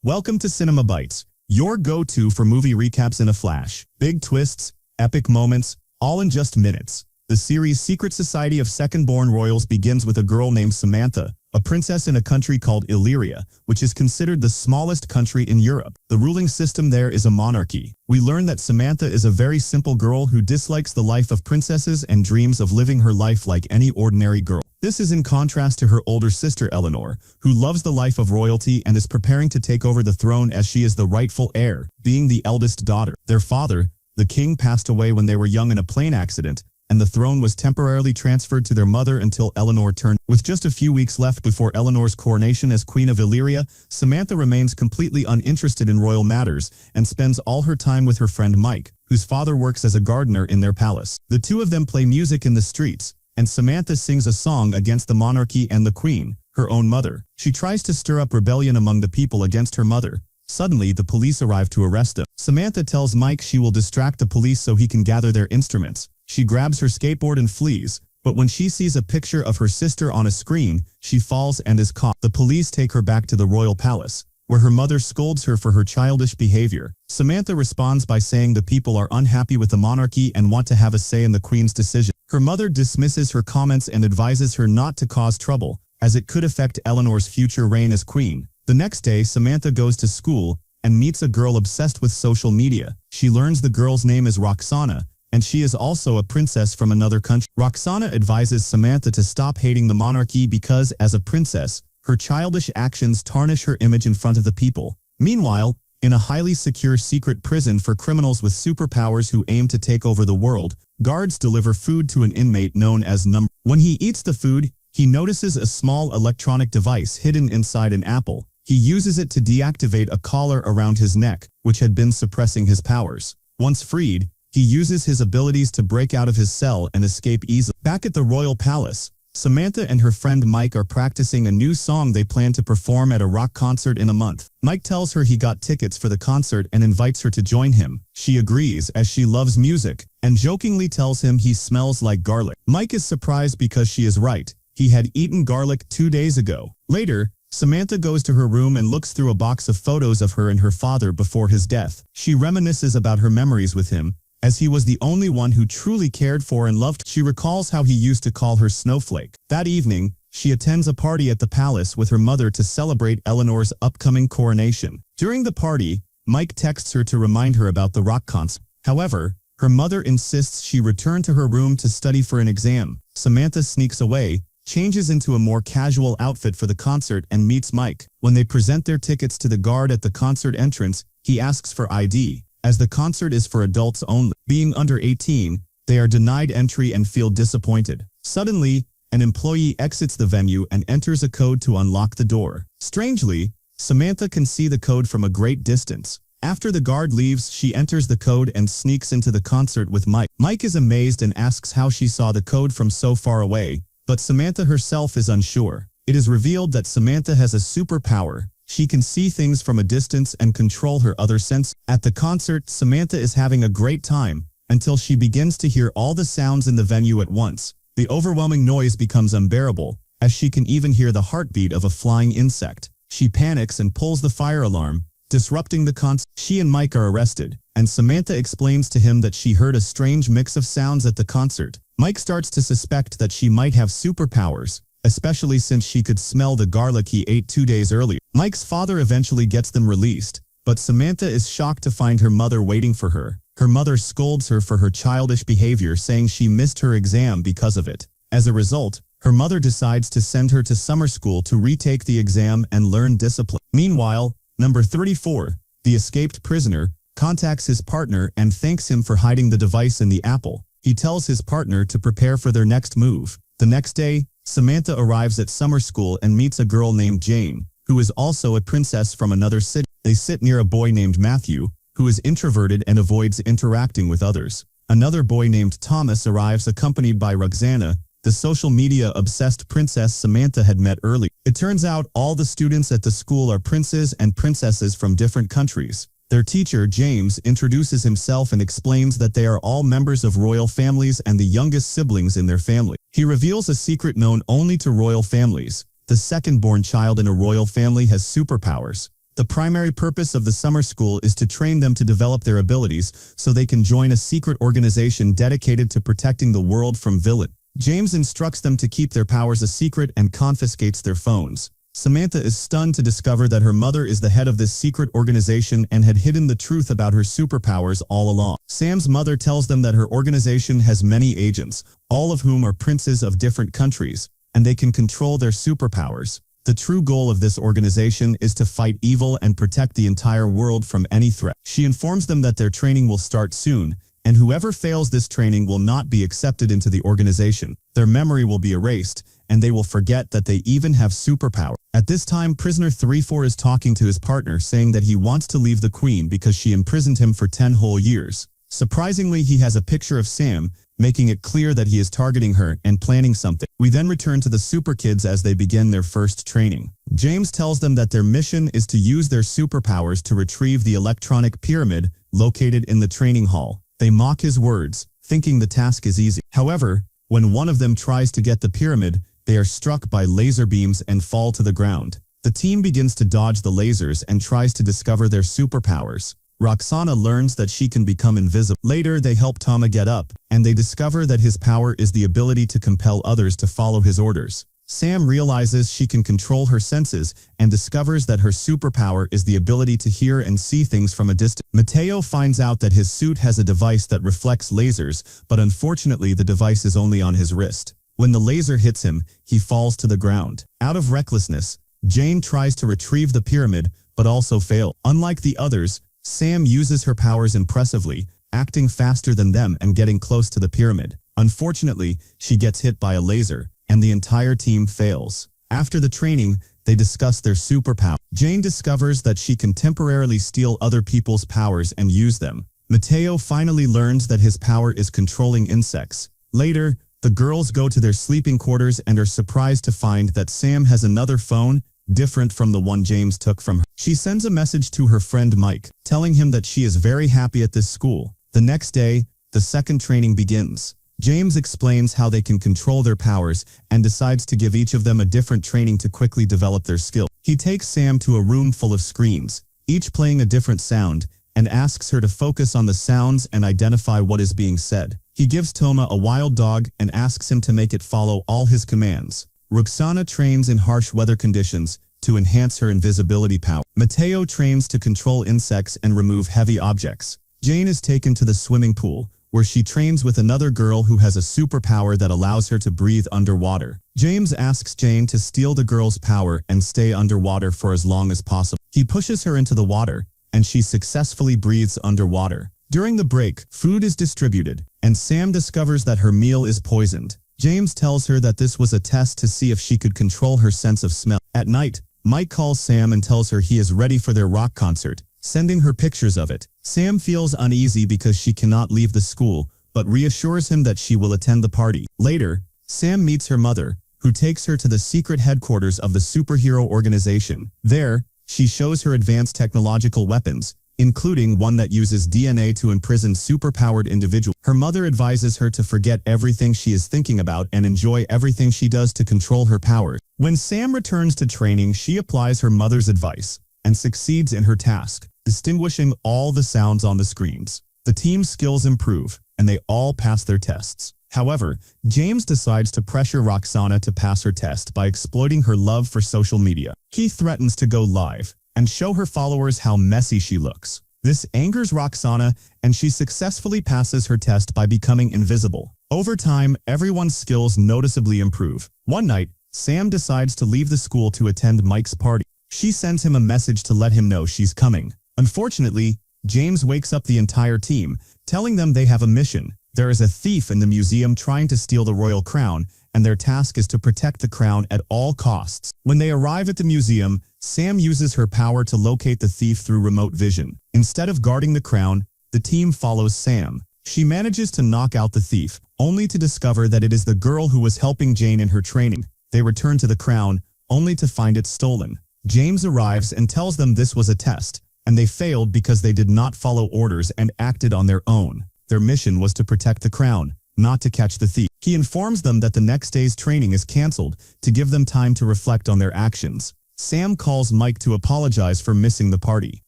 Welcome to Cinema Bites, your go-to for movie recaps in a flash. Big twists, epic moments, all in just minutes. The series Secret Society of Second-Born Royals begins with a girl named Samantha, a princess in a country called Illyria, which is considered the smallest country in Europe. The ruling system there is a monarchy. We learn that Samantha is a very simple girl who dislikes the life of princesses and dreams of living her life like any ordinary girl. This is in contrast to her older sister Eleanor, who loves the life of royalty and is preparing to take over the throne as she is the rightful heir, being the eldest daughter. Their father, the king, passed away when they were young in a plane accident, and the throne was temporarily transferred to their mother until Eleanor turned. With just a few weeks left before Eleanor's coronation as Queen of Illyria, Samantha remains completely uninterested in royal matters and spends all her time with her friend Mike, whose father works as a gardener in their palace. The two of them play music in the streets, and Samantha sings a song against the monarchy and the queen, her own mother. She tries to stir up rebellion among the people against her mother. Suddenly, the police arrive to arrest them. Samantha tells Mike she will distract the police so he can gather their instruments. She grabs her skateboard and flees, but when she sees a picture of her sister on a screen, she falls and is caught. The police take her back to the royal palace, where her mother scolds her for her childish behavior. Samantha responds by saying the people are unhappy with the monarchy and want to have a say in the queen's decision. Her mother dismisses her comments and advises her not to cause trouble, as it could affect Eleanor's future reign as queen. The next day, Samantha goes to school and meets a girl obsessed with social media. She learns the girl's name is Roxana, and she is also a princess from another country. Roxana advises Samantha to stop hating the monarchy because, as a princess, her childish actions tarnish her image in front of the people. Meanwhile, in a highly secure secret prison for criminals with superpowers who aim to take over the world, guards deliver food to an inmate known as Number. When he eats the food, he notices a small electronic device hidden inside an apple. He uses it to deactivate a collar around his neck, which had been suppressing his powers. Once freed, he uses his abilities to break out of his cell and escape easily. Back at the royal palace, Samantha and her friend Mike are practicing a new song they plan to perform at a rock concert in a month. Mike tells her he got tickets for the concert and invites her to join him. She agrees as she loves music, and jokingly tells him he smells like garlic. Mike is surprised because she is right. He had eaten garlic 2 days ago. Later, Samantha goes to her room and looks through a box of photos of her and her father before his death. She reminisces about her memories with him, as he was the only one who truly cared for and loved. She recalls how he used to call her Snowflake. That evening, she attends a party at the palace with her mother to celebrate Eleanor's upcoming coronation. During the party, Mike texts her to remind her about the rock concert. However, her mother insists she return to her room to study for an exam. Samantha sneaks away, changes into a more casual outfit for the concert, and meets Mike. When they present their tickets to the guard at the concert entrance, he asks for ID. As the concert is for adults only, being under 18, they are denied entry and feel disappointed. Suddenly, an employee exits the venue and enters a code to unlock the door. Strangely, Samantha can see the code from a great distance. After the guard leaves, she enters the code and sneaks into the concert with Mike. Mike is amazed and asks how she saw the code from so far away, but Samantha herself is unsure. It is revealed that Samantha has a superpower. She can see things from a distance and control her other senses. At the concert, Samantha is having a great time, until she begins to hear all the sounds in the venue at once. The overwhelming noise becomes unbearable, as she can even hear the heartbeat of a flying insect. She panics and pulls the fire alarm, disrupting the concert. She and Mike are arrested, and Samantha explains to him that she heard a strange mix of sounds at the concert. Mike starts to suspect that she might have superpowers, especially since she could smell the garlic he ate 2 days earlier. Mike's father eventually gets them released, but Samantha is shocked to find her mother waiting for her. Her mother scolds her for her childish behavior, saying she missed her exam because of it. As a result, her mother decides to send her to summer school to retake the exam and learn discipline. Meanwhile, number 34, the escaped prisoner, contacts his partner and thanks him for hiding the device in the apple. He tells his partner to prepare for their next move. The next day, Samantha arrives at summer school and meets a girl named Jane, who is also a princess from another city. They sit near a boy named Matthew, who is introverted and avoids interacting with others. Another boy named Thomas arrives accompanied by Roxana, the social media-obsessed princess Samantha had met earlier. It turns out all the students at the school are princes and princesses from different countries. Their teacher, James, introduces himself and explains that they are all members of royal families and the youngest siblings in their family. He reveals a secret known only to royal families. The second-born child in a royal family has superpowers. The primary purpose of the summer school is to train them to develop their abilities so they can join a secret organization dedicated to protecting the world from villains. James instructs them to keep their powers a secret and confiscates their phones. Samantha is stunned to discover that her mother is the head of this secret organization and had hidden the truth about her superpowers all along. Sam's mother tells them that her organization has many agents, all of whom are princes of different countries, and they can control their superpowers. The true goal of this organization is to fight evil and protect the entire world from any threat. She informs them that their training will start soon, and whoever fails this training will not be accepted into the organization. Their memory will be erased, and they will forget that they even have superpower. At this time, prisoner 34 is talking to his partner, saying that he wants to leave the queen because she imprisoned him for 10 whole years. Surprisingly, he has a picture of Sam, making it clear that he is targeting her and planning something. We then return to the super kids as they begin their first training. James tells them that their mission is to use their superpowers to retrieve the electronic pyramid located in the training hall. They mock his words, thinking the task is easy. However, when one of them tries to get the pyramid, they are struck by laser beams and fall to the ground. The team begins to dodge the lasers and tries to discover their superpowers. Roxana learns that she can become invisible. Later, they help Tama get up, and they discover that his power is the ability to compel others to follow his orders. Sam realizes she can control her senses and discovers that her superpower is the ability to hear and see things from a distance. Mateo finds out that his suit has a device that reflects lasers, but unfortunately the device is only on his wrist. When the laser hits him, he falls to the ground. Out of recklessness, Jane tries to retrieve the pyramid, but also fails. Unlike the others, Sam uses her powers impressively, acting faster than them and getting close to the pyramid. Unfortunately, she gets hit by a laser, and the entire team fails. After the training, they discuss their superpower. Jane discovers that she can temporarily steal other people's powers and use them. Mateo finally learns that his power is controlling insects. Later, the girls go to their sleeping quarters and are surprised to find that Sam has another phone, different from the one James took from her. She sends a message to her friend Mike, telling him that she is very happy at this school. The next day, the second training begins. James explains how they can control their powers and decides to give each of them a different training to quickly develop their skill. He takes Sam to a room full of screens, each playing a different sound, and asks her to focus on the sounds and identify what is being said. He gives Toma a wild dog and asks him to make it follow all his commands. Roxana trains in harsh weather conditions to enhance her invisibility power. Mateo trains to control insects and remove heavy objects. Jane is taken to the swimming pool, where she trains with another girl who has a superpower that allows her to breathe underwater. James asks Jane to steal the girl's power and stay underwater for as long as possible. He pushes her into the water, and she successfully breathes underwater. During the break, food is distributed, and Sam discovers that her meal is poisoned. James tells her that this was a test to see if she could control her sense of smell. At night, Mike calls Sam and tells her he is ready for their rock concert, sending her pictures of it. Sam feels uneasy because she cannot leave the school, but reassures him that she will attend the party. Later, Sam meets her mother, who takes her to the secret headquarters of the superhero organization. There, she shows her advanced technological weapons, including one that uses DNA to imprison superpowered individuals. Her mother advises her to forget everything she is thinking about and enjoy everything she does to control her powers. When Sam returns to training, she applies her mother's advice and succeeds in her task, distinguishing all the sounds on the screens. The team's skills improve, and they all pass their tests. However, James decides to pressure Roxana to pass her test by exploiting her love for social media. He threatens to go live and show her followers how messy she looks. This angers Roxana, and she successfully passes her test by becoming invisible. Over time, everyone's skills noticeably improve. One night, Sam decides to leave the school to attend Mike's party. She sends him a message to let him know she's coming. Unfortunately, James wakes up the entire team, telling them they have a mission. There is a thief in the museum trying to steal the royal crown, and their task is to protect the crown at all costs. When they arrive at the museum, Sam uses her power to locate the thief through remote vision. Instead of guarding the crown, the team follows Sam. She manages to knock out the thief, only to discover that it is the girl who was helping Jane in her training. They return to the crown, only to find it stolen. James arrives and tells them this was a test, and they failed because they did not follow orders and acted on their own. Their mission was to protect the crown, not to catch the thief. He informs them that the next day's training is cancelled to give them time to reflect on their actions. Sam calls Mike to apologize for missing the party.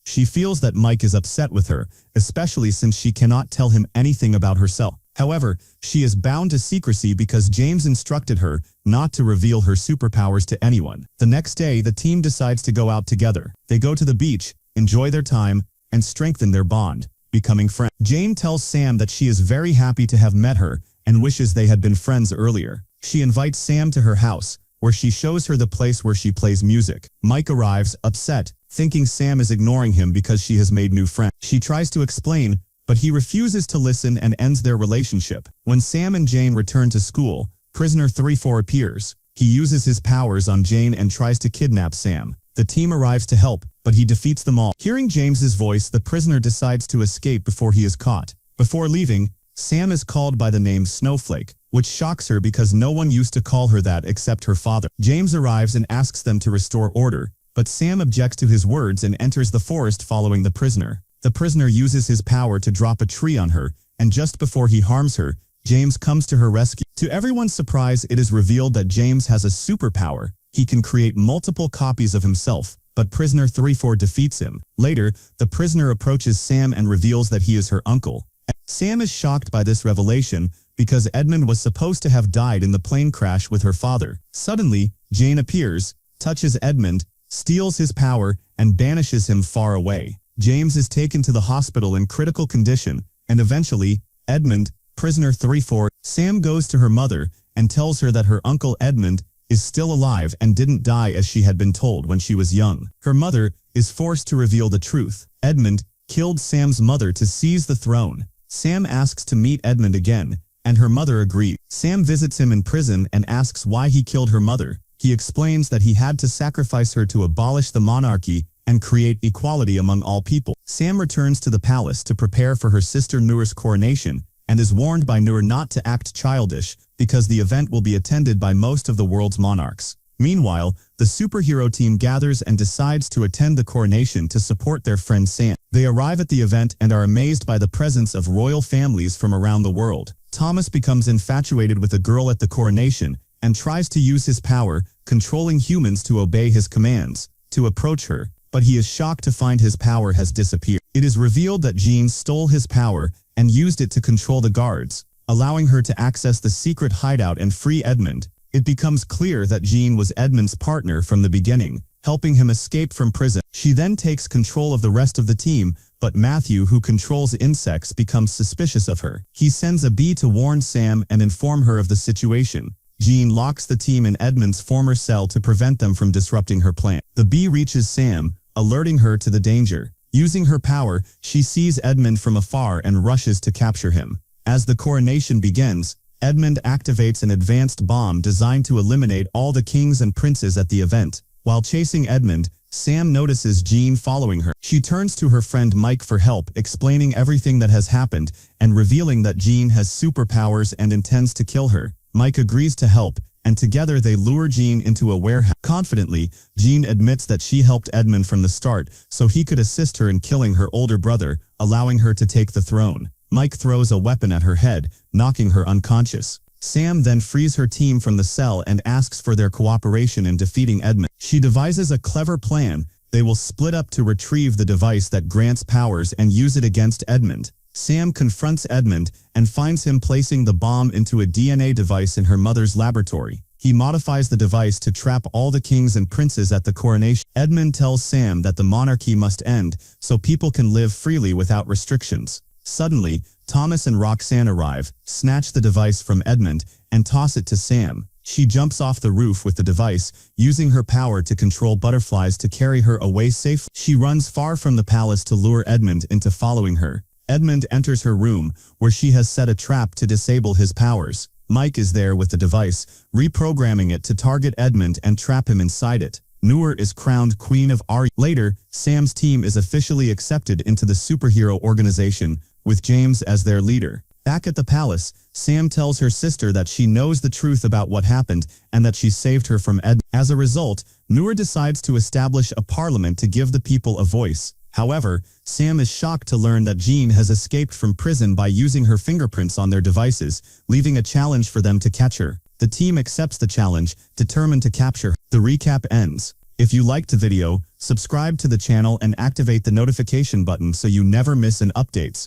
She feels that Mike is upset with her, especially since she cannot tell him anything about herself. However, she is bound to secrecy because James instructed her not to reveal her superpowers to anyone. The next day, the team decides to go out together. They go to the beach, enjoy their time, and strengthen their bond, becoming friends. Jane tells Sam that she is very happy to have met her and wishes they had been friends earlier. She invites Sam to her house, where she shows her the place where she plays music. Mike arrives, upset, thinking Sam is ignoring him because she has made new friends. She tries to explain, but he refuses to listen and ends their relationship. When Sam and Jane return to school, Prisoner 34 appears. He uses his powers on Jane and tries to kidnap Sam. The team arrives to help, but he defeats them all. Hearing James's voice, the prisoner decides to escape before he is caught. Before leaving, Sam is called by the name Snowflake, which shocks her because no one used to call her that except her father. James arrives and asks them to restore order, but Sam objects to his words and enters the forest following the prisoner. The prisoner uses his power to drop a tree on her, and just before he harms her, James comes to her rescue. To everyone's surprise, it is revealed that James has a superpower. He can create multiple copies of himself, but Prisoner 34 defeats him. Later, the prisoner approaches Sam and reveals that he is her uncle. Sam is shocked by this revelation because Edmund was supposed to have died in the plane crash with her father. Suddenly, Jane appears, touches Edmund, steals his power, and banishes him far away. James is taken to the hospital in critical condition, and eventually, Edmund, Prisoner 34, Sam goes to her mother and tells her that her uncle Edmund is still alive and didn't die as she had been told when she was young. Her mother is forced to reveal the truth. Edmund killed Sam's mother to seize the throne. Sam asks to meet Edmund again, and her mother agrees. Sam visits him in prison and asks why he killed her mother. He explains that he had to sacrifice her to abolish the monarchy and create equality among all people. Sam returns to the palace to prepare for her sister Noor's coronation and is warned by Noor not to act childish because the event will be attended by most of the world's monarchs. Meanwhile, the superhero team gathers and decides to attend the coronation to support their friend Sam. They arrive at the event and are amazed by the presence of royal families from around the world. Thomas becomes infatuated with a girl at the coronation and tries to use his power, controlling humans to obey his commands, to approach her, but he is shocked to find his power has disappeared. It is revealed that Jean stole his power and used it to control the guards, allowing her to access the secret hideout and free Edmund. It becomes clear that Jean was Edmund's partner from the beginning, helping him escape from prison. She then takes control of the rest of the team, but Matthew, who controls insects, becomes suspicious of her. He sends a bee to warn Sam and inform her of the situation. Jean locks the team in Edmund's former cell to prevent them from disrupting her plan. The bee reaches Sam, alerting her to the danger. Using her power, she sees Edmund from afar and rushes to capture him. As the coronation begins, Edmund activates an advanced bomb designed to eliminate all the kings and princes at the event. While chasing Edmund, Sam notices Jean following her. She turns to her friend Mike for help, explaining everything that has happened and revealing that Jean has superpowers and intends to kill her. Mike agrees to help, and together they lure Jean into a warehouse. Confidently, Jean admits that she helped Edmund from the start so he could assist her in killing her older brother, allowing her to take the throne. Mike throws a weapon at her head, knocking her unconscious. Sam then frees her team from the cell and asks for their cooperation in defeating Edmund. She devises a clever plan. They will split up to retrieve the device that grants powers and use it against Edmund. Sam confronts Edmund and finds him placing the bomb into a DNA device in her mother's laboratory. He modifies the device to trap all the kings and princes at the coronation. Edmund tells Sam that the monarchy must end so people can live freely without restrictions. Suddenly, Thomas and Roxanne arrive, snatch the device from Edmund, and toss it to Sam. She jumps off the roof with the device, using her power to control butterflies to carry her away safely. She runs far from the palace to lure Edmund into following her. Edmund enters her room, where she has set a trap to disable his powers. Mike is there with the device, reprogramming it to target Edmund and trap him inside it. Noor is crowned Queen of Arya. Later, Sam's team is officially accepted into the superhero organization, with James as their leader. Back at the palace, Sam tells her sister that she knows the truth about what happened and that she saved her from Edmund. As a result, Noor decides to establish a parliament to give the people a voice. However, Sam is shocked to learn that Jean has escaped from prison by using her fingerprints on their devices, leaving a challenge for them to catch her. The team accepts the challenge, determined to capture her. The recap ends. If you liked the video, subscribe to the channel and activate the notification button so you never miss an updates.